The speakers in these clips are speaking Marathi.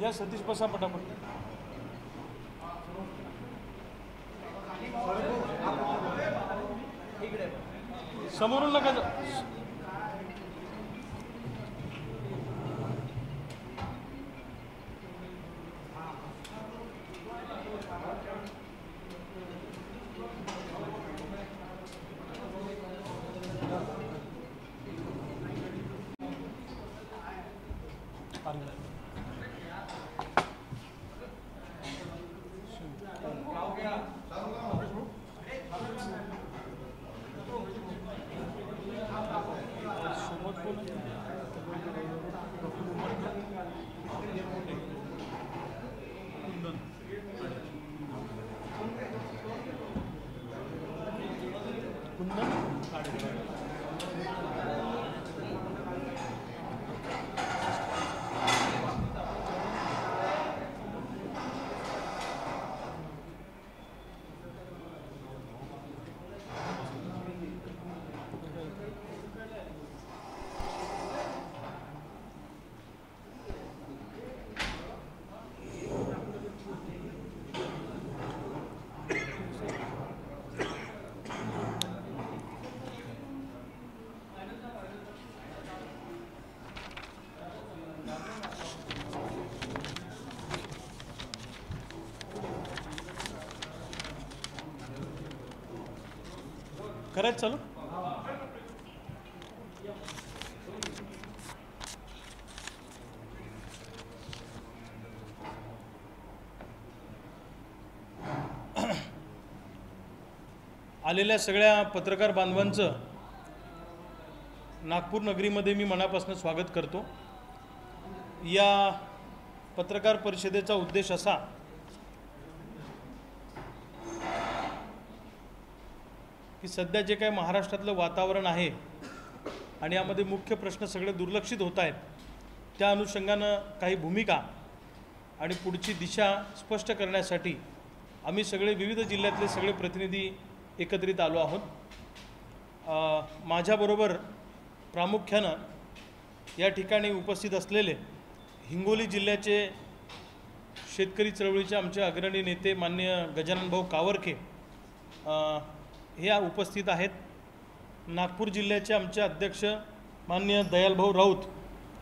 या सतीश बसा पटापट. समोरून नका. करायचं चालू. आलेल्या सगळ्या पत्रकार बांधवांचं नागपूर नगरीमध्ये मी मनापासून स्वागत करतो. या पत्रकार परिषदेचा उद्देश असा की सध्या जे काही महाराष्ट्रातलं वातावरण आहे आणि यामध्ये मुख्य प्रश्न सगळे दुर्लक्षित होत आहेत, त्या अनुषंगानं काही भूमिका आणि पुढची दिशा स्पष्ट करण्यासाठी आम्ही सगळे विविध जिल्ह्यातले सगळे प्रतिनिधी एकत्रित आलो आहोत. माझ्याबरोबर प्रामुख्यानं या ठिकाणी उपस्थित असलेले हिंगोली जिल्ह्याचे शेतकरी चळवळीचे आमचे अग्रणी नेते माननीय गजानन भाऊ कावरके हे उपस्थित आहेत. नागपूर जिल्ह्याचे आमचे अध्यक्ष माननीय दयालभाऊ राऊत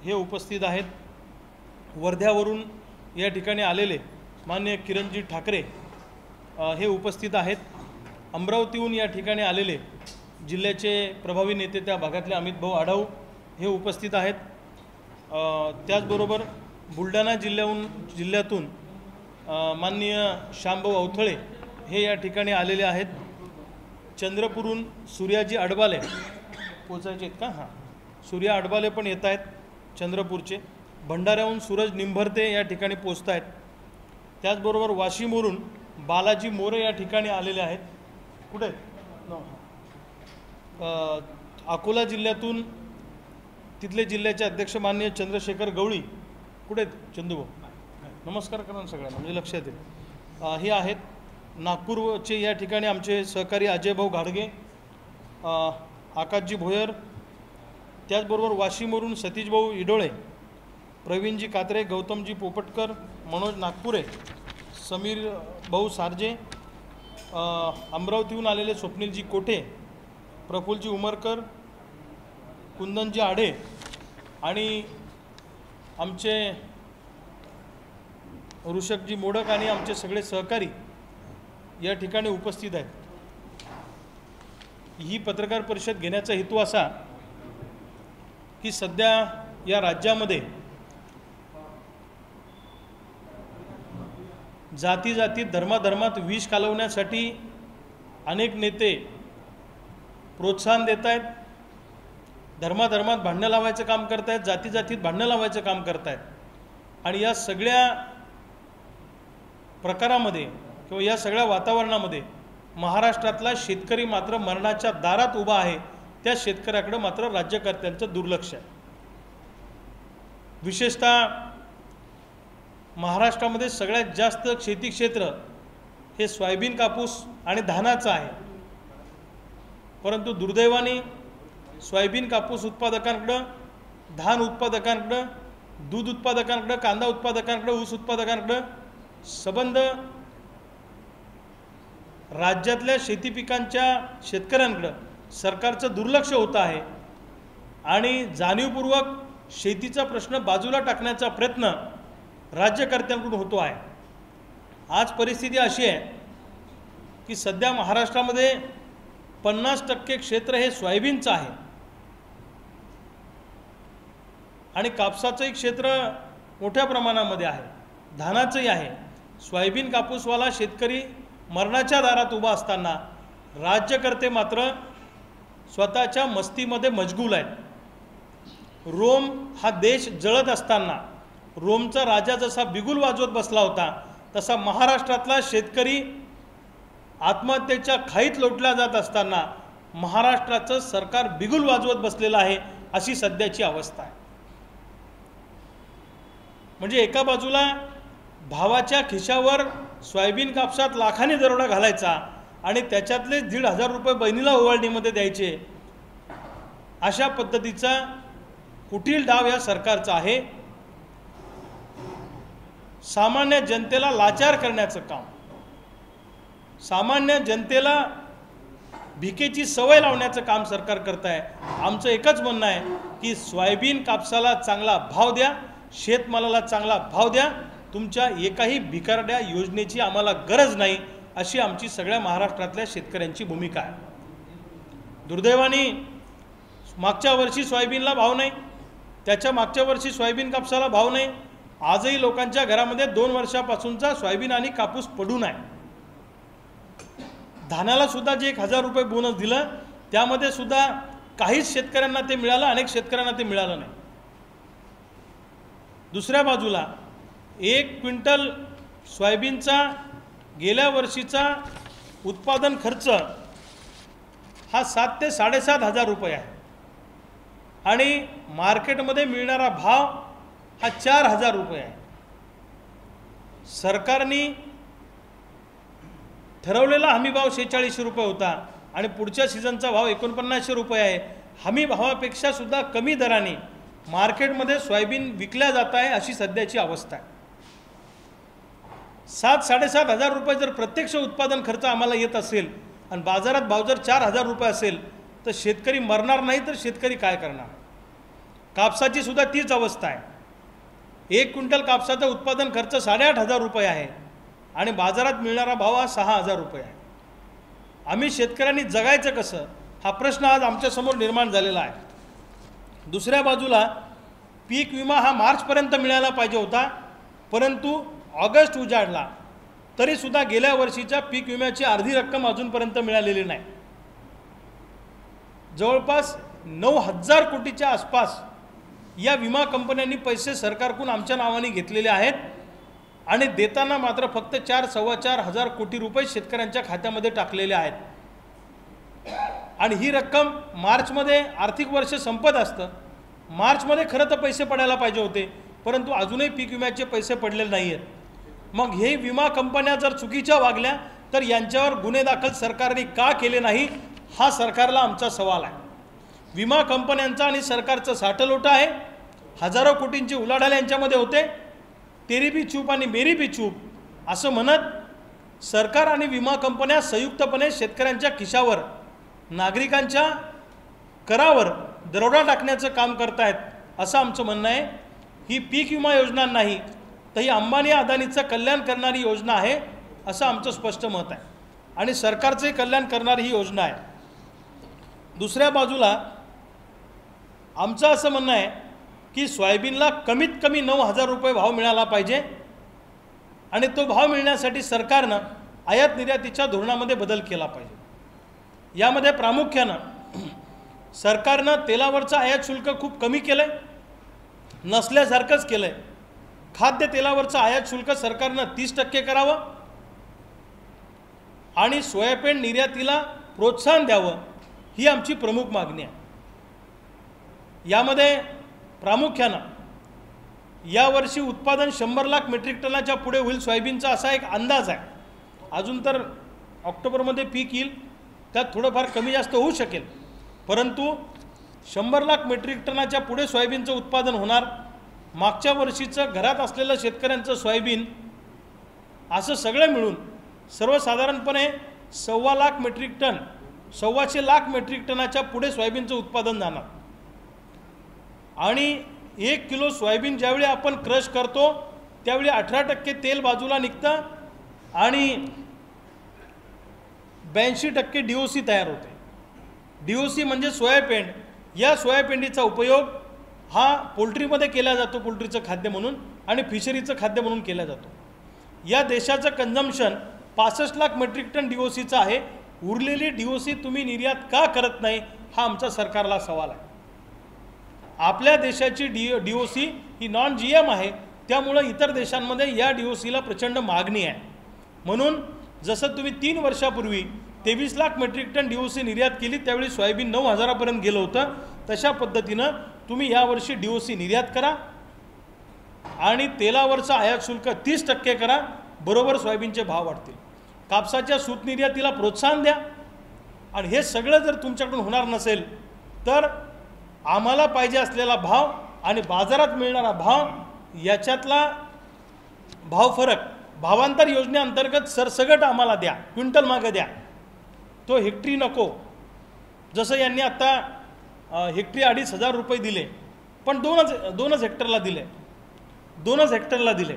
हे उपस्थित आहेत. वर्ध्यावरून या ठिकाणी आलेले माननीय किरणजी ठाकरे हे उपस्थित आहेत. अमरावतीहून या ठिकाणी आलेले जिल्ह्याचे प्रभावी नेते त्या भागातले अमित भाऊ आढाऊ हे उपस्थित आहेत. त्याचबरोबर बुलढाणा जिल्ह्यातून माननीय श्यामभाऊ अवथळे हे या ठिकाणी आलेले आहेत. चंद्रपूरहून सूर्याजी अडबाले पोचायचे आहेत का? हां, सूर्या अडबाले पण येत आहेत चंद्रपूरचे. भंडाऱ्याहून सूरज निंभरते या ठिकाणी पोचत आहेत. त्याचबरोबर वाशिमवरून बालाजी मोरे या ठिकाणी आलेले आहेत. कुठे? अकोला जिल्ह्यातून तिथले जिल्ह्याचे अध्यक्ष माननीय चंद्रशेखर गवळी कुठे आहेत? चंदूभाऊ नमस्कार करा सगळ्यांना, म्हणजे लक्षात येईल. हे आहेत. नागपूरचे या ठिकाणी आमचे सहकारी अजयभाऊ घाडगे, आकाशजी भोयर. त्याचबरोबर वाशिमवरून सतीशभाऊ इडोळे, प्रवीणजी कात्रे, गौतमजी पोपटकर, मनोज नागपुरे, समीर भाऊ सारजे. अमरावतीहून आलेले स्वप्नीलजी कोठे, प्रफुल्लजी उमरकर, कुंदनजी आढे आणि आमचे ऋषभजी मोडक आणि आमचे सगळे सहकारी या ठिकाणी उपस्थित आहेत. ही पत्रकार परिषद घेण्याचा हेतू असा की सध्या या राज्यामध्ये जाती धर्मात विष कालवण्यासाठी अनेक नेते प्रोत्साहन देत आहेत. धर्मात भांडणं लावायचं काम करत आहेत, जातीत भांडणं लावायचं काम करत आहेत. आणि या सगळ्या प्रकारामध्ये किंवा या सगळ्या वातावरणामध्ये महाराष्ट्रातला शेतकरी मात्र मरणाच्या दारात उभा आहे. त्या शेतकऱ्याकडे मात्र राज्यकर्त्यांचं दुर्लक्ष आहे. विशेषतः महाराष्ट्रामध्ये सगळ्यात जास्त शेती क्षेत्र हे सोयाबीन, कापूस आणि धानाचं आहे. परंतु दुर्दैवाने सोयाबीन कापूस उत्पादकांकडे धान उत्पादकांकडं, दूध उत्पादकांकडं, कांदा उत्पादकांकडं, ऊस उत्पादकांकडं संबंध राज्यातल्या शेती पिकांच्या शेतकऱ्यांकडं सरकारचं दुर्लक्ष होतं आहे आणि जाणीवपूर्वक शेतीचा प्रश्न बाजूला टाकण्याचा प्रयत्न राज्यकर्त्यांकडून होतो आहे। आज परिस्थिती अशी आहे की सध्या महाराष्ट्रामध्ये 50% क्षेत्र हे सोयाबीनचं आहे आणि कापसाचंही क्षेत्र मोठ्या प्रमाणामध्ये आहे, धानाचंही आहे। सोयाबीन कापूसवाला शेतकरी मरणाच्या दारात उभा असताना राज्यकर्ते मात्र स्वतःच्या मस्तीमध्ये मशगूल आहेत। रोम हा देश जळत असताना रोमचा राजा जसा बिगुल वाजवत बसला होता तसा महाराष्ट्रातला शेतकरी आत्महत्येच्या खाईत लोटला जात असताना महाराष्ट्राचं सरकार बिगुल वाजवत बसलेलं आहे, अशी सध्याची अवस्था आहे। म्हणजे एका बाजूला भावाच्या खिशावर सोयाबीन कापसात लाखांनी दरोडा घालायचा आणि त्याच्यातले 1,500 रुपये बहिणीला ओवाळणीमध्ये द्यायचे, अशा पद्धतीचा कुटील डाव या सरकारचा आहे। सामान्य जनतेला लाचार करण्याचं काम, सामान्य जनतेला भिकेची सवय लावण्याचं काम सरकार करत आहे। आमचं एकच म्हणणं आहे की सोयाबीन कापसाला चांगला भाव द्या, शेतमालाला चांगला भाव द्या, तुमच्या एकाही भिकारड्या योजनेची आम्हाला गरज नाही, अशी आमची सगळ्या महाराष्ट्रातल्या शेतकऱ्यांची भूमिका आहे। दुर्दैवाने मागच्या वर्षी सोयाबीनला भाव नाही, त्याच्या मागच्या वर्षी सोयाबीन कापसाला भाव नाही। आजही लोकांच्या घरामध्ये 2 वर्षापासूनचा सोयाबीन आणि कापूस पडून आहे। धानाला सुद्धा जे 1,000 रुपये बोनस दिलं त्यामध्ये सुद्धा काहीच शेतकऱ्यांना ते मिळालं, अनेक शेतकऱ्यांना ते मिळालं नाही। दुसऱ्या बाजूला 1 क्विंटल सोयाबीनचा गेल्या वर्षीचा उत्पादन खर्च हा 7 ते 7,500 रुपये आहे आणि मार्केटमध्ये मिळणारा भाव हा 4,000 रुपये आहे। सरकारने ठरवलेला हमी भाव 46 रुपये होता आणि पुढच्या सीझनचा भाव 49 रुपये आहे। हमी भावापेक्षा सुद्धा कमी दराने मार्केटमध्ये सोयाबीन विकल्या जात आहे, अशी सध्याची अवस्था आहे। 7-7,500 रुपये जर प्रत्यक्ष उत्पादन खर्च आम्हाला येत असेल आणि बाजारात भाव जर 4,000 रुपये असेल तर शेतकरी मरणार नाही तर शेतकरी काय करणार? कापसाची सुद्धा तीच अवस्था आहे। 1 क्विंटल कापसाचा उत्पादन खर्च 8,500 रुपये आहे आणि बाजारात मिळणारा भाव हा 6,000 रुपये आहे। आम्ही शेतकऱ्यांनी जगायचं कसं, हा प्रश्न आज आमच्यासमोर निर्माण झालेला आहे। दुसऱ्या बाजूला पीक विमा हा मार्चपर्यंत मिळायला पाहिजे होता, परंतु ऑगस्ट उजाडला तरीसुद्धा गेल्या वर्षीच्या पीक विम्याची अर्धी रक्कम अजूनपर्यंत मिळालेली नाही। जवळपास 9,000 कोटीच्या आसपास या विमा कंपन्यांनी पैसे सरकारकडून आमच्या नावाने घेतलेले आहेत आणि देताना मात्र फक्त 4-4.25 हजार कोटी रुपये शेतकऱ्यांच्या खात्यामध्ये टाकलेले आहेत। आणि ही रक्कम मार्चमध्ये आर्थिक वर्ष संपत असतं, मार्चमध्ये खरं तर पैसे पडायला पाहिजे होते, परंतु अजूनही पीक विम्याचे पैसे पडलेले नाही आहेत। मग हे विमा कंपन्या जर चुकीच्या वागल्या तर यांच्यावर गुन्हे दाखल सरकारने का केले नाही, हा सरकारला आमचा सवाल आहे। विमा कंपन्यांचा आणि सरकारचं साठलोटा आहे, हजारो कोटींची उलाढाल यांच्यामध्ये होते। तेरी भी चूप आणि मेरी भी चूप असं म्हणत सरकार आणि विमा कंपन्या संयुक्तपणे शेतकऱ्यांच्या खिशावर, नागरिकांच्या करावर दरोडा टाकण्याचं काम करतायत, असं आमचं म्हणणं आहे। ही पीक विमा योजना नाही तर ही अंबानी अदानीचं कल्याण करणारी योजना आहे, असं आमचं स्पष्ट मत आहे आणि सरकारचे कल्याण करणारी ही योजना आहे। दुसऱ्या बाजूला आमचं असं म्हणणं आहे की सोयाबीनला कमीत कमी 9,000 रुपये भाव मिळाला पाहिजे आणि तो भाव मिळण्यासाठी सरकारनं आयात निर्यातीच्या धोरणामध्ये बदल केला पाहिजे। यामध्ये प्रामुख्यानं सरकारनं तेलावरचं आयात शुल्क खूप कमी केलं आहे, नसल्यासारखंच केलं आहे। खाद्य तेलावरचं आयात शुल्क सरकारनं 30% करावं आणि सोयाबीन निर्यातीला प्रोत्साहन द्यावं, ही आमची प्रमुख मागणी आहे। यामध्ये प्रामुख्यानं यावर्षी उत्पादन 100 लाख मेट्रिक टनाच्या पुढे होईल सोयाबीनचा असा एक अंदाज आहे। अजून तर ऑक्टोबरमध्ये पीक येईल, त्यात थोडंफार कमी जास्त होऊ शकेल, परंतु 100 लाख मेट्रिक टनाच्या पुढे सोयाबीनचं उत्पादन होणार। मागच्या वर्षीचं घरात असलेलं शेतकऱ्यांचं सोयाबीन असं सगळं मिळून सर्वसाधारणपणे 1.25 lakh metric ton 1.25 lakh metric टनाच्या पुढे सोयाबीनचं उत्पादन जाणार। आणि 1 किलो सोयाबीन ज्यावेळी आपण क्रश करतो त्यावेळी 18% तेल बाजूला निघतं आणि 82% DOC तयार होते। DOC म्हणजे सोयापेंड। या सोयापेंडीचा उपयोग हा पोल्ट्रीमध्ये केला जातो, पोल्ट्रीचं खाद्य म्हणून, आणि फिशरीचं खाद्य म्हणून केला जातो। या देशाचं कन्झम्पशन 65 लाख मेट्रिक टन DOCचं आहे। उरलेली DOC तुम्ही निर्यात का करत नाही हा आमचा सरकारला सवाल आहे। आपल्या देशाची DOC ही नॉन GM आहे, त्यामुळे इतर देशांमध्ये या DOCला प्रचंड मागणी आहे। म्हणून जसं तुम्ही 3 वर्षापूर्वी 23 लाख मेट्रिक टन DOC निर्यात केली त्यावेळी सोयाबीन 9,000 पर्यंत गेलं होतं, तशा पद्धतीनं तुम्ही यावर्षी DOC निर्यात करा आणि तेलावरचं आयात शुल्क 30% करा, बरोबर सोयाबीनचे भाव वाढतील। कापसाच्या सूत निर्यातीला प्रोत्साहन द्या। आणि हे सगळं जर तुमच्याकडून होणार नसेल तर आम्हाला पाहिजे असलेला भाव आणि बाजारात मिळणारा भाव याच्यातला भाव फरक भावांतर योजनेअंतर्गत सरसगट आम्हाला द्या, क्विंटल मागे द्या, तो हेक्टरी नको। जसं यांनी आता हेक्टरी 2,500 रुपये दिले, पण दोनच हेक्टरला दिले, 2 हेक्टरला दिले।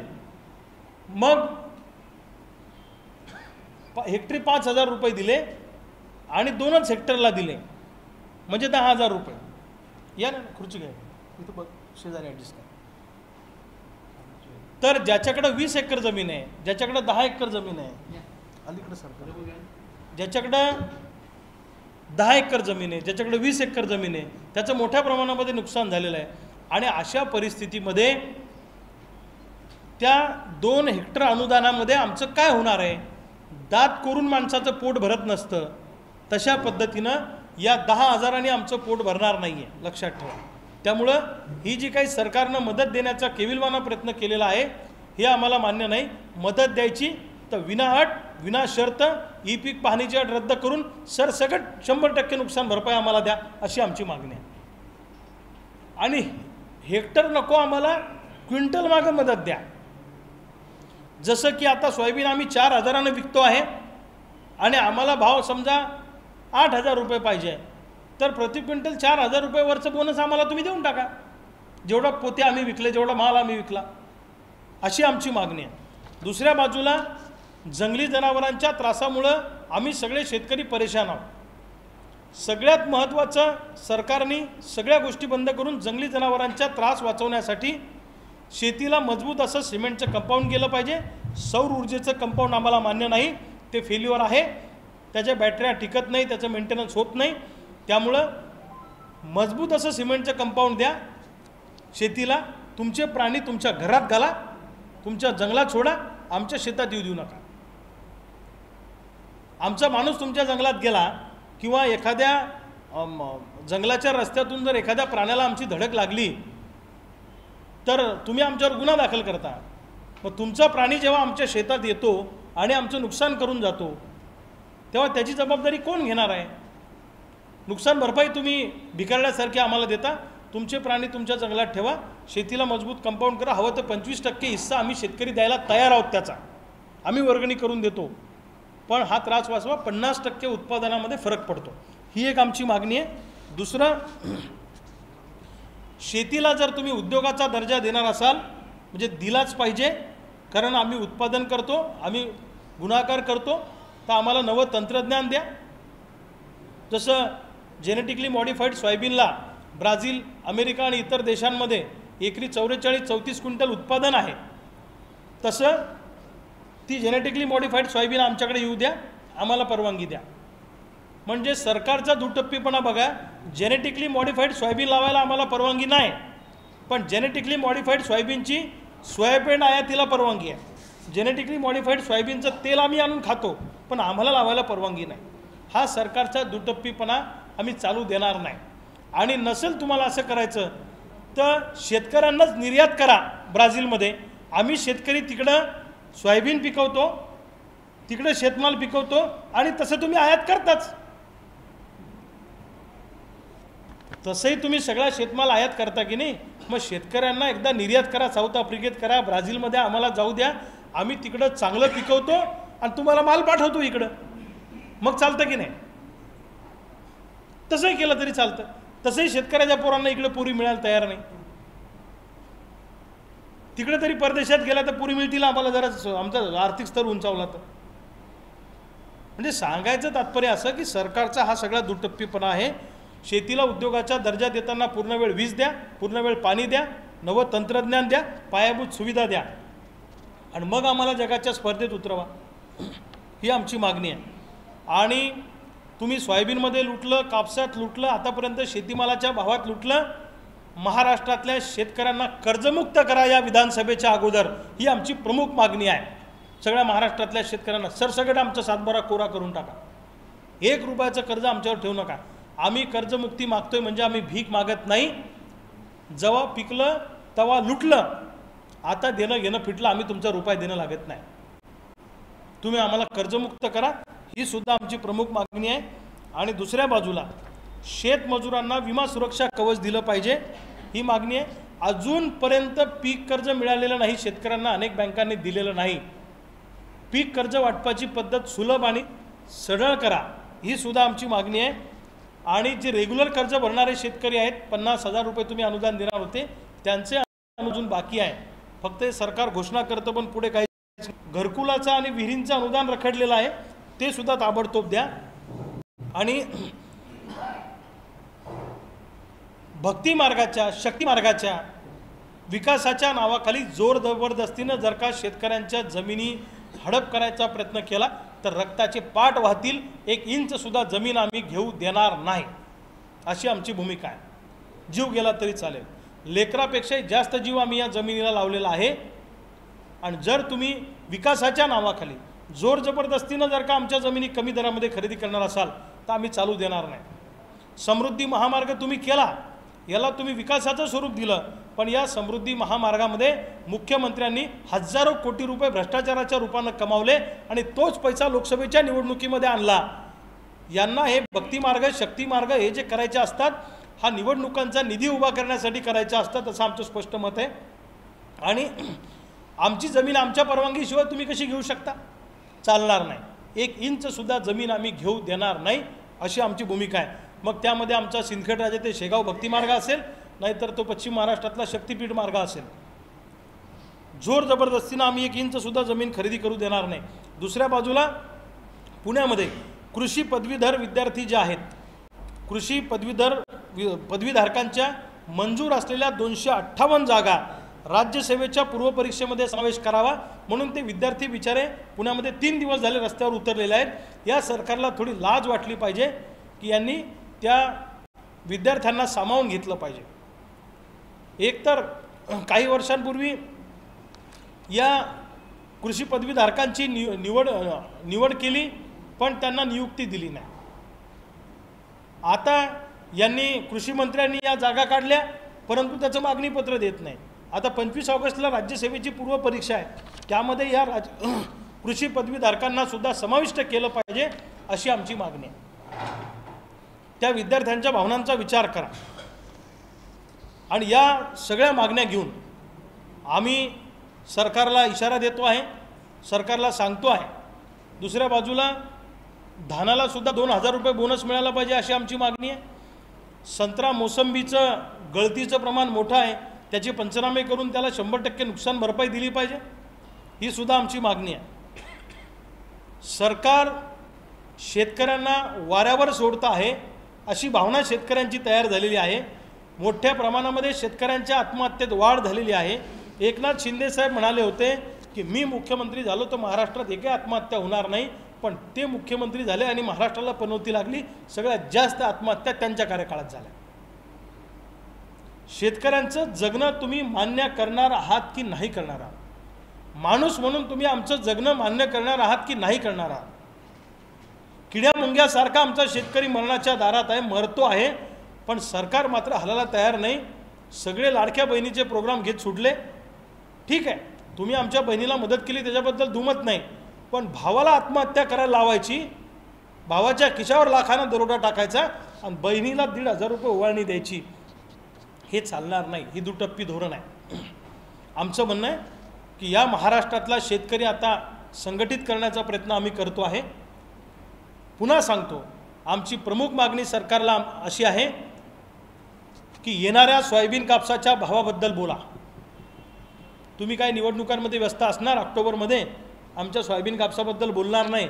मग हेक्टरी 5,000 रुपये दिले आणि 2 हेक्टरला दिले, म्हणजे 10,000 रुपये। या ना खुर्ची घ्या, इथं बघ शेजारी ॲडजस्ट करा। तर ज्याच्याकडे 20 एकर जमीन आहे, ज्याच्याकडे 10 एकर जमीन आहे, अलीकडे सरकार, ज्याच्याकडे 10 एकर जमीन आहे, ज्याच्याकडे 20 एकर जमीन आहे, त्याचं मोठ्या प्रमाणामध्ये नुकसान झालेलं आहे। आणि अशा परिस्थितीमध्ये त्या 2 हेक्टर अनुदानामध्ये आमचं काय होणार आहे? दात करून माणसाचं पोट भरत नसतं, तशा पद्धतीनं या 10,000 आमचं पोट भरणार नाही आहे, लक्षात ठेवा। त्यामुळं ही जी काही सरकारनं मदत देण्याचा केविलवाना प्रयत्न केलेला आहे हे आम्हाला मान्य नाही। मदत द्यायची तर विनाअट विना शर्त ई-पीक पाहणीची अट रद्द करून सरसकट 100% नुकसान भरपाई आम्हाला द्या, अशी आमची मागणी आहे। आणि हेक्टर नको आम्हाला, क्विंटल मागे मदत द्या। जसं की आता सोयाबीन आम्ही 4,000 विकतो आहे आणि आम्हाला भाव समजा 8,000 रुपये पाहिजे, तर प्रति क्विंटल 4,000 रुपयेवरचं बोनस आम्हाला तुम्ही देऊन टाका, जेवढा पोते आम्ही विकले, जेवढा माल आम्ही विकला, अशी आमची मागणी आहे। दुसऱ्या बाजूला जंगली जनावरांच्या त्रासामुळं आम्ही सगळे शेतकरी परेशान आहोत। सगळ्यात महत्त्वाचं, सरकारने सगळ्या गोष्टी बंद करून जंगली जनावरांचा त्रास वाचवण्यासाठी शेतीला मजबूत असं सिमेंटचं कंपाऊंड केलं पाहिजे। सौर ऊर्जेचं कंपाऊंड आम्हाला मान्य नाही, ते फेल्युअर आहे, त्याच्या बॅटऱ्या टिकत नाही, त्याचं मेंटेनन्स होत नाही। त्यामुळं मजबूत असं सिमेंटचं कंपाऊंड द्या शेतीला। तुमचे प्राणी तुमच्या घरात घाला, तुमच्या जंगलात सोडा, आमच्या शेतात येऊ देऊ नका। आमचा माणूस तुमच्या जंगलात गेला किंवा एखाद्या जंगलाच्या रस्त्यातून जर एखाद्या प्राण्याला आमची धडक लागली तर तुम्ही आमच्यावर गुन्हा दाखल करता। मग तुमचा प्राणी जेव्हा आमच्या शेतात येतो आणि आमचं नुकसान करून जातो तेव्हा त्याची जबाबदारी कोण घेणार आहे? नुकसान भरपाई तुम्ही भिकारल्यासारखी आम्हाला देता, तुमचे प्राणी तुमच्या जंगलात ठेवा, शेतीला मजबूत कंपाऊंड करा। हवं तर 25% हिस्सा आम्ही शेतकरी द्यायला तयार आहोत, त्याचा आम्ही वर्गणी करून देतो, पण हा त्रास वाचवा। 50% उत्पादनामध्ये फरक पडतो, ही एक आमची मागणी आहे। दुसरं, शेतीला जर तुम्ही उद्योगाचा दर्जा देणार असाल म्हणजे दिलाच पाहिजे, कारण आम्ही उत्पादन करतो, आम्ही गुणाकार करतो, तर आम्हाला नवं तंत्रज्ञान द्या। जसं जेनेटिकली मॉडिफाईड सोयाबीनला ब्राझील, अमेरिका आणि इतर देशांमध्ये एकरी 44-34 क्विंटल उत्पादन आहे, तसं ती जेनेटिकली मॉडिफाईड सोयाबीन आमच्याकडे येऊ द्या, आम्हाला परवानगी द्या। म्हणजे सरकारचा दुटप्पीपणा बघा, जेनेटिकली मॉडिफाईड सोयाबीन लावायला आम्हाला परवानगी नाही, पण जेनेटिकली मॉडिफाईड सोयाबीनची सोयाबीन आयातीला परवानगी आहे। जेनेटिकली मॉडिफाईड सोयाबीनचं तेल आम्ही आणून खातो, पण आम्हाला लावायला परवानगी नाही। हा सरकारचा दुटप्पीपणा आम्ही चालू देणार नाही। आणि नसेल तुम्हाला असं करायचं तर शेतकऱ्यांनाच निर्यात करा ब्राझीलमध्ये, आम्ही शेतकरी तिकडं सोयाबीन पिकवतो, तिकडे शेतमाल पिकवतो आणि तसं तुम्ही आयात करताच। तसंही तुम्ही सगळा शेतमाल आयात करता की नाही, मग शेतकऱ्यांना एकदा निर्यात करा, साऊथ आफ्रिकेत करा, ब्राझीलमध्ये आम्हाला जाऊ द्या, आम्ही तिकडं चांगलं पिकवतो आणि तुम्हाला माल पाठवतो इकडं, मग चालतं की नाही? तसंही केलं तरी चालतं. तसंही शेतकऱ्याच्या पोरांना इकडे पुरी मिळायला तयार नाही. तिकडे तरी परदेशात गेला तर पुरी मिळतील आम्हाला, जरा आमचा आर्थिक स्तर उंचावला तर. म्हणजे सांगायचं तात्पर्य असं की सरकारचा हा सगळा दुटप्पीपणा आहे. शेतीला उद्योगाचा दर्जा देताना पूर्ण वेळ वीज द्या, पूर्ण वेळ पाणी द्या, नवं तंत्रज्ञान द्या, पायाभूत सुविधा द्या आणि मग आम्हाला जगाच्या स्पर्धेत उतरवा, ही आमची मागणी आहे. आणि तुम्ही सोयाबीनमध्ये लुटलं, कापसात लुटलं, आतापर्यंत शेतीमालाच्या भावात लुटलं. महाराष्ट्रातल्या शेतकऱ्यांना कर्जमुक्त करा या विधानसभेच्या अगोदर, ही आमची प्रमुख मागणी आहे. सगळ्या महाराष्ट्रातल्या शेतकऱ्यांना सरसकट आमचा सातबारा कोरा करून टाका. 1 रुपयाचं कर्ज आमच्यावर ठेवू नका. आम्ही कर्जमुक्ती मागतोय म्हणजे आम्ही भीक मागत नाही. जेव्हा पिकलं तेव्हा लुटलं, आता देणं घेणं फिटलं, आम्ही तुमचा रुपया देणं लागत नाही. तुम्ही आम्हाला कर्जमुक्त करा, ही सुद्धा आमची प्रमुख मागणी आहे. आणि दुसऱ्या बाजूला शेतमजुरांना विमा सुरक्षा कवच दिलं पाहिजे, ही मागणी आहे. अजूनपर्यंत पीक कर्ज मिळालेलं नाही, शेतकऱ्यांना अनेक बँकांनी दिलेलं नाही. पीक कर्ज वाटपाची पद्धत सुलभ आणि सरळ करा, ही सुद्धा आमची मागणी आहे. आणि जे रेग्युलर कर्ज भरणारे शेतकरी आहेत, 50,000 रुपये तुम्ही अनुदान देणार होते, त्यांचे अजून बाकी आहे. फक्त हे सरकार घोषणा करतं पण पुढे काही. घरकुलाचं आणि विहिरींचं अनुदान रखडलेलं आहे, ते सुद्धा ताबडतोब द्या. आणि भक्ती मार्गाच्या, शक्ती मार्गाच्या विकासाच्या नावाखाली जोर जबरदस्तीनं जर का शेतकऱ्यांच्या जमिनी हडप करायचा प्रयत्न केला तर रक्ताचे पाट वाहतील. 1 इंचसुद्धा जमीन आम्ही घेऊ देणार नाही, अशी आमची भूमिका आहे. जीव गेला तरी चालेल, लेकरापेक्षाही जास्त जीव आम्ही या जमिनीला लावलेला आहे. आणि जर तुम्ही विकासाच्या नावाखाली जोर जबरदस्तीनं जर का आमच्या जमिनी कमी दरामध्ये खरेदी करणार असाल तर आम्ही चालू देणार नाही. समृद्धी महामार्ग तुम्ही केला, याला तुम्ही विकासाचं स्वरूप दिलं, पण या समृद्धी महामार्गामध्ये मुख्यमंत्र्यांनी हजारो कोटी रुपये भ्रष्टाचाराच्या रूपानं कमावले आणि तोच पैसा लोकसभेच्या निवडणुकीमध्ये आणला. यांना हे भक्ती मार्ग, शक्ती मार्ग हे जे करायचे असतात, हा निवडणुकांचा निधी उभा करण्यासाठी करायचा असतात, असं आमचं स्पष्ट मत आहे. आणि आमची जमीन आमच्या परवानगीशिवाय तुम्ही कशी घेऊ शकता? चालणार नाही. 1 इंचसुद्धा जमीन आम्ही घेऊ देणार नाही, अशी आमची भूमिका आहे. मग त्यामध्ये आमचा सिंदखेड ते शेगाव भक्ती मार्ग असेल, नाहीतर तो पश्चिम महाराष्ट्रातला शक्तीपीठ मार्ग असेल. जोर जबरदस्तीनं आम्ही 1 इंचसुद्धा जमीन खरेदी करू देणार नाही. दुसऱ्या बाजूला पुण्यामध्ये कृषी पदवीधर विद्यार्थी जे आहेत, कृषी पदवीधारकांच्या मंजूर असलेल्या 258 जागा राज्यसेवेच्या पूर्वपरीक्षेमध्ये समावेश करावा, म्हणून ते विद्यार्थी बिचारे पुण्यामध्ये 3 दिवस झाले रस्त्यावर उतरलेले आहेत. या सरकारला थोडी लाज वाटली पाहिजे की यांनी त्या विद्यार्थ्यांना सामावून घेतलं पाहिजे. एकतर काही वर्षांपूर्वी या कृषी पदवीधारकांची निवड केली, पण त्यांना नियुक्ती दिली नाही. आता यांनी कृषी मंत्र्यांनी या जागा काढल्या, परंतु त्याचं मागणीपत्र देत नाही. आता 25 ऑगस्टला राज्यसेवेची पूर्वपरीक्षा आहे, त्यामध्ये या कृषी पदवीधारकांना सुद्धा समाविष्ट केलं पाहिजे, अशी आमची मागणी आहे. त्या विद्यार्थ्यांच्या भावनांचा विचार करा. आणि या सगळ्या मागण्या घेऊन आम्ही सरकारला इशारा देतो आहे, सरकारला सांगतो आहे. दुसऱ्या बाजूला धानाला सुद्धा 2,000 रुपये बोनस मिळाला पाहिजे, अशी आमची मागणी आहे. संत्रा मोसंबीचं गळतीचं प्रमाण मोठं आहे, त्याचे पंचनामे करून त्याला 100% नुकसान भरपाई दिली पाहिजे, ही सुद्धा आमची मागणी आहे. सरकार शेतकऱ्यांना वाऱ्यावर सोडतं आहे, अशी भावना शेतकऱ्यांची तयार झालेली आहे. मोठ्या प्रमाणामध्ये शेतकऱ्यांच्या आत्महत्येत वाढ झालेली आहे. एकनाथ शिंदे साहेब म्हणाले होते की मी मुख्यमंत्री झालो तर महाराष्ट्रात एकही आत्महत्या होणार नाही, पण ते मुख्यमंत्री झाले आणि महाराष्ट्राला पनवती लागली. सगळ्यात जास्त आत्महत्या त्यांच्या कार्यकाळात झाल्या. शेतकऱ्यांचं जगणं तुम्ही मान्य करणार आहात की नाही करणार आहात? माणूस म्हणून तुम्ही आमचं जगणं मान्य करणार आहात की नाही करणार आहात? किड्या मुंग्यासारखा आमचा शेतकरी मरणाच्या दारात आहे, मरतो आहे, पण सरकार मात्र हलायला तयार नाही. सगळे लाडक्या बहिणीचे प्रोग्राम घेत सुटले. ठीक आहे, तुम्ही आमच्या बहिणीला मदत केली त्याच्याबद्दल दुमत नाही, पण भावाला आत्महत्या करायला लावायची, भावाच्या खिशावर लाखानं दरोडा टाकायचा, आणि बहिणीला 1,500 रुपये ओवाळणी द्यायची, हे चालणार नाही. ही दुटप्पी धोरण आहे. आमचं म्हणणं आहे की या महाराष्ट्रातला शेतकरी आता संघटित करण्याचा प्रयत्न आम्ही करतो आहे. पुन्हा सांगतो, आमची प्रमुख मागणी सरकारला अशी आहे की येणाऱ्या सोयाबीन कापसाच्या भावाबद्दल बोला. तुम्ही काय निवडणुकांमध्ये व्यस्त असणार, ऑक्टोबरमध्ये आमच्या सोयाबीन कापसाबद्दल बोलणार नाही.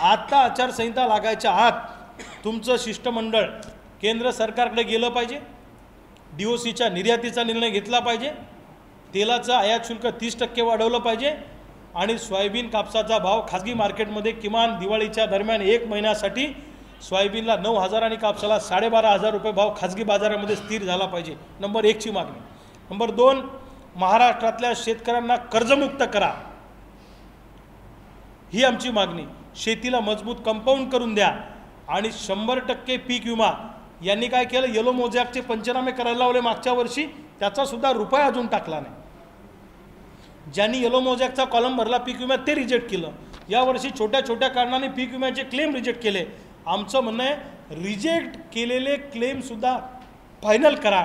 आता आचारसंहिता लागायच्या आत तुमचं शिष्टमंडळ केंद्र सरकारकडे गेलं पाहिजे, DOCच्या निर्यातीचा निर्णय घेतला पाहिजे, तेलाचं आयात शुल्क 30% वाढवलं पाहिजे आणि सोयाबीन कापसाचा भाव खाजगी मार्केटमध्ये किमान दिवाळीच्या दरम्यान 1 महिन्यासाठी सोयाबीनला 9,000 आणि कापसाला 12,500 रुपये भाव खाजगी बाजारामध्ये स्थिर झाला पाहिजे. नंबर 1 ची मागणी. नंबर 2, महाराष्ट्रातल्या शेतकऱ्यांना कर्जमुक्त करा, ही आमची मागणी. शेतीला मजबूत कंपाऊंड करून द्या आणि 100% पीक विमा. यांनी काय केलं, येलो मोजॅकचे पंचनामे करायला लावले मागच्या वर्षी, त्याचा सुद्धा रुपया अजून टाकला नाही. ज्यांनी येलो मोजॅकचा कॉलम भरला पीक विम्यात ते रिजेक्ट केलं. यावर्षी छोट्या छोट्या कारणाने पीक विम्याचे क्लेम रिजेक्ट केले. आमचं म्हणणं आहे, रिजेक्ट केलेले क्लेमसुद्धा फायनल करा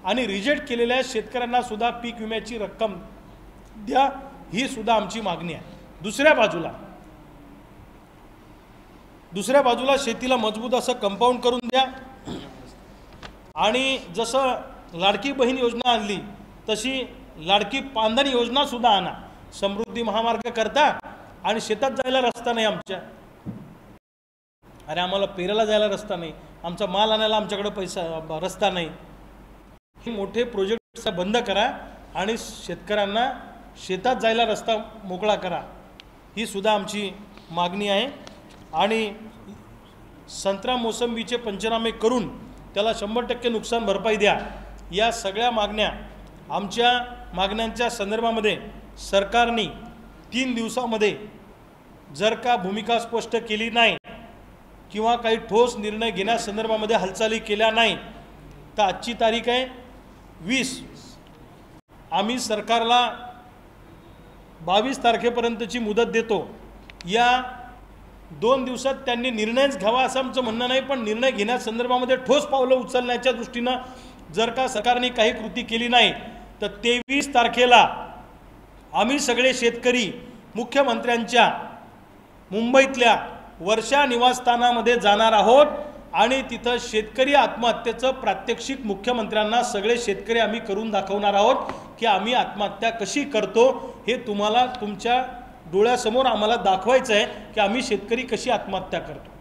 आणि रिजेक्ट केलेल्या शेतकऱ्यांना सुद्धा पीक विम्याची रक्कम द्या, ही सुद्धा आमची मागणी आहे. दुसऱ्या बाजूला शेतीला मजबूत असं कंपाऊंड करून द्या आणि जसं लाडकी बहीण योजना आणली तशी लाडकी पांधन योजना सुद्धा आणा. समृद्धी महामार्ग करता आणि शेतात जायला रस्ता नाही आमच्या. अरे आम्हाला पेराला जायला रस्ता नाही, आमचा माल आणायला आमच्याकडे रस्ता नाही. हे मोठे प्रोजेक्ट बंद करा आणि शेतकऱ्यांना शेतात जायला रस्ता मोकळा करा, ही सुद्धा आमची मागणी आहे. आणि संत्रा मोसंबीचे पंचनामे करून त्याला 100% नुकसान भरपाई द्या. या सगळ्या मागण्या, आमच्या मागण्यांच्या संदर्भामध्ये सरकारने 3 दिवसामध्ये जर का भूमिका स्पष्ट केली नाही किंवा काही ठोस निर्णय घेण्यासंदर्भामध्ये हालचाली केल्या नाही तर आजची तारीख आहे 20. आम्ही सरकारला 22 तारखेपर्यंतची मुदत देतो. या 2 दिवसात त्यांनी निर्णयच घ्यावा असं आमचं म्हणणं नाही, पण निर्णय घेण्यासंदर्भामध्ये ठोस पावलं उचलण्याच्या दृष्टीनं जर का सरकारने काही कृती केली नाही तर 23 तारखेला आम्ही सगळे शेतकरी मुख्यमंत्र्यांच्या मुंबईतल्या वर्षा निवासस्थानामध्ये जाणार आहोत आणि तिथं शेतकरी आत्महत्येचं प्रात्यक्षिक मुख्यमंत्र्यांना सगळे शेतकरी आम्ही करून दाखवणार आहोत की आम्ही आत्महत्या कशी करतो हे तुम्हाला तुमच्या डोळ्यासमोर आम्हाला दाखवायचं आहे की आम्ही शेतकरी कशी आत्महत्या करतो.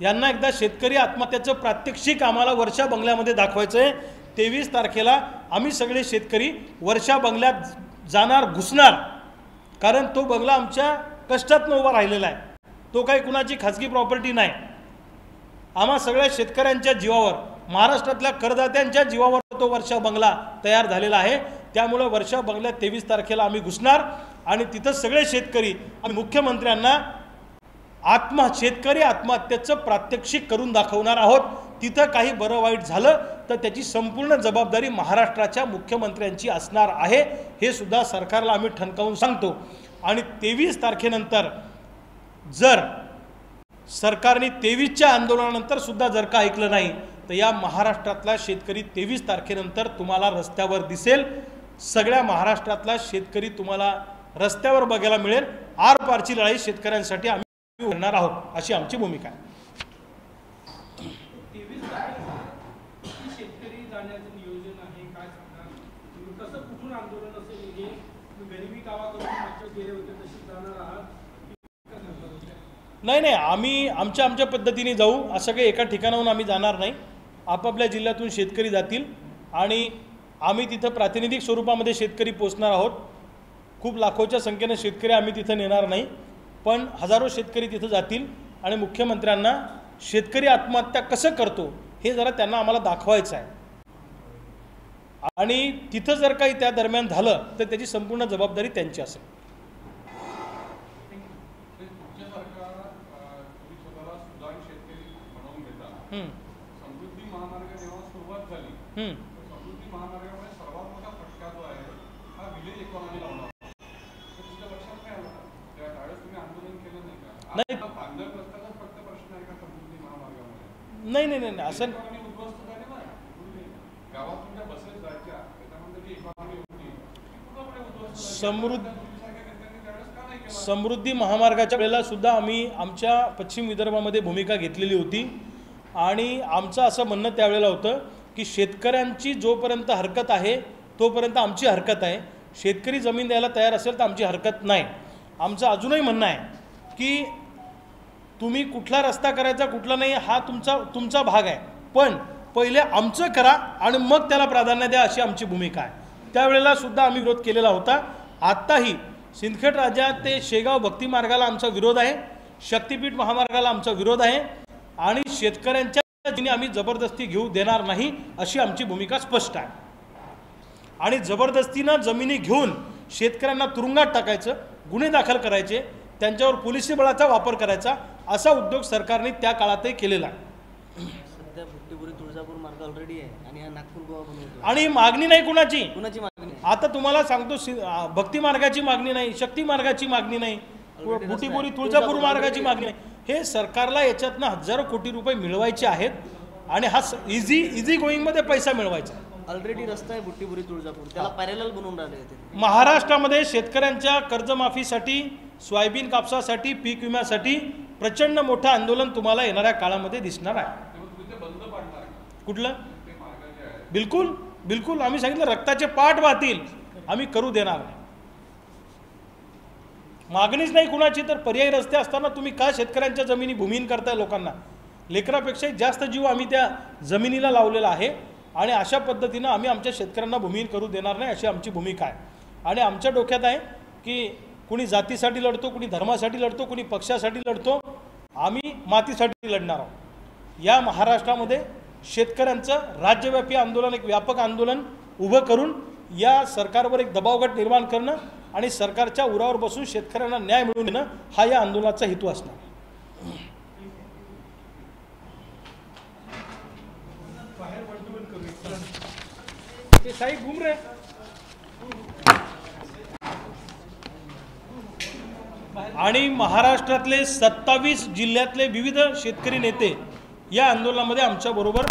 यांना एकदा शेतकरी आत्महत्याचं प्रात्यक्षिक आम्हाला वर्षा बंगल्यामध्ये दाखवायचं आहे. 23 तारखेला आम्ही सगळे शेतकरी वर्षा बंगल्यात जाणार, घुसणार, कारण तो बंगला आमच्या कष्टातनं उभा राहिलेला आहे. तो काही कुणाची खाजगी प्रॉपर्टी नाही. आम्हा सगळ्या शेतकऱ्यांच्या जीवावर, महाराष्ट्रातल्या करदात्यांच्या जीवावर तो वर्षा बंगला तयार झालेला आहे. त्यामुळे वर्षा बंगल्यात 23 तारखेला आम्ही घुसणार आणि तिथं सगळे शेतकरी आणि मुख्यमंत्र्यांना शेतकरी आत्महत्येचं प्रात्यक्षिक करून दाखवणार आहोत. तिथं काही बरं वाईट झालं तर त्याची संपूर्ण जबाबदारी महाराष्ट्राच्या मुख्यमंत्र्यांची असणार आहे, हे सुद्धा सरकारला आम्ही ठणकावून सांगतो. आणि 23 तारखेनंतर जर सरकारने 23च्या आंदोलनानंतर सुद्धा जर का ऐकलं नाही तर या महाराष्ट्रातला शेतकरी 23 तारखेनंतर तुम्हाला रस्त्यावर दिसेल. सगळ्या महाराष्ट्रातला शेतकरी तुम्हाला रस्त्यावर बघायला मिळेल. आरपारची लढाई शेतकऱ्यांसाठी आम्ही करणार आहोत, अशी आमची भूमिका आहे. नाही, आम्ही आमच्या पद्धतीने जाऊ. असं काही एका ठिकाणाहून आम्ही जाणार नाही. आपापल्या जिल्ह्यातून शेतकरी जातील आणि आम्ही तिथं प्रातिनिधिक स्वरूपामध्ये शेतकरी पोचणार आहोत. खूप लाखोच्या संख्येने शेतकरी आम्ही तिथं नेणार नाही, पण हजारो शेतकरी तिथं जातील आणि मुख्यमंत्र्यांना शेतकरी आत्महत्या कसं करतो हे जरा त्यांना आम्हाला दाखवायचं आहे. आणि तिथं जर काही त्या दरम्यान झालं तर त्याची संपूर्ण जबाबदारी त्यांची असेल. समृद्धी महामार्ग जेव्हा सुरुवात झाली, समृद्धी महामार्गामुळे सर्वात मोठा फटका जो आहे हा विलेज इकॉनॉमीला होणार. तर तुमच्या लक्षात काय आलं त्यावेळेस तुम्ही आंदोलन केलं नाही का? नाही, बांधर रस्त्याचाच फक्त प्रश्न आहे का समृद्धी महामार्गामुळे? नाही नाही नाही असं इकॉनॉमी उद्ध्वस्त झाली ना. गावात तुमच्या बसेस जायच्या त्याच्यामध्ये जी इकॉनॉमी होती ती पूर्णपणे उद्ध्वस्त झाली. समृद्धी महामार्गाच्या वेळेला सुद्धा आम्ही आमच्या पश्चिम विदर्भामध्ये भूमिका घेतलेली होती आणि आमचं असं म्हणणं त्यावेळेला होतं की शेतकऱ्यांची जोपर्यंत हरकत आहे तोपर्यंत आमची हरकत आहे. शेतकरी जमीन द्यायला तयार असेल तर आमची हरकत नाही. आमचं अजूनही म्हणणं आहे की तुम्ही कुठला रस्ता करायचा कुठला नाही हा तुमचा भाग आहे, पण पहिले आमचं करा आणि मग त्याला प्राधान्य द्या अशी आमची भूमिका आहे. त्यावेळेला सुद्धा आम्ही विरोध केलेला होता. आत्ताही सिंदखेड राजा ते शेगाव भक्ती मार्गाला आमचा विरोध आहे, शक्तिपीठ महामार्गाला आमचा विरोध आहे आणि शेतकऱ्यांच्या जमिनी आम्ही जबरदस्ती घेऊ देणार नाही अशी आमची भूमिका स्पष्ट आहे. आणि जबरदस्तीनं जमिनी घेऊन शेतकऱ्यांना तुरुंगात टाकायचं, गुन्हे दाखल करायचे, त्यांच्यावर पोलिसी बळाचा वापर करायचा असा उद्योग सरकारने त्या काळातही केलेला आहे. सध्या भुट्टीपुरी तुळजापूर मार्ग ऑलरेडी आहे आणि हा नागपूर गोवा बनवतो आणि मागणी नाही कुणाची. मागणी आता तुम्हाला सांगतो भक्ती मार्गाची मागणी नाही, शक्ती मार्गाची मागणी नाही, भुट्टीपुरी तुळजापूर मार्गाची मागणी नाही. हे सरकारला याच्यातनं हजारो कोटी रुपये मिळवायचे आहेत आणि हा इझी गोईंगमध्ये पैसा मिळवायचा. ऑलरेडी रस्ता आहे भुट्टीपुरी तुळजापूर, त्याला पॅरेलल बनवून राहिले ते. महाराष्ट्रामध्ये शेतकऱ्यांच्या कर्जमाफीसाठी, सोयाबीन कापसासाठी, पीक विम्यासाठी प्रचंड मोठं आंदोलन तुम्हाला येणाऱ्या काळामध्ये दिसणार आहे. कुठलं? बिलकुल बिलकुल आम्ही सांगितलं रक्ताचे पाठ वाहतील, आम्ही करू देणार नाही. मागणीच नाही कुणाची तर पर्यायी रस्ते असताना तुम्ही का शेतकऱ्यांच्या जमिनी भूमिहीन करताय लोकांना? लेकरापेक्षाही जास्त जीव आम्ही त्या जमिनीला लावलेला आहे आणि अशा पद्धतीनं आम्ही आमच्या शेतकऱ्यांना भूमिहीन करू देणार नाही अशी आमची भूमिका आहे. आणि आमच्या डोक्यात आहे की कुणी जातीसाठी लढतो, कुणी धर्मासाठी लढतो, कुणी पक्षासाठी लढतो, आम्ही मातीसाठी लढणार आहोत. या महाराष्ट्रामध्ये शेतकऱ्यांचं राज्यव्यापी आंदोलन, एक व्यापक आंदोलन उभं करून या सरकारवर एक दबावगट निर्माण करणं आणि सरकारच्या उरावर बसून शेतकऱ्यांना न्याय मिळवून देणं हा या आंदोलनाचा हेतू असणार. ते साई घूम रे. आणि महाराष्ट्रातले 27 जिल्ह्यातले विविध शेतकरी नेते या आंदोलनामध्ये आमच्या बरोबर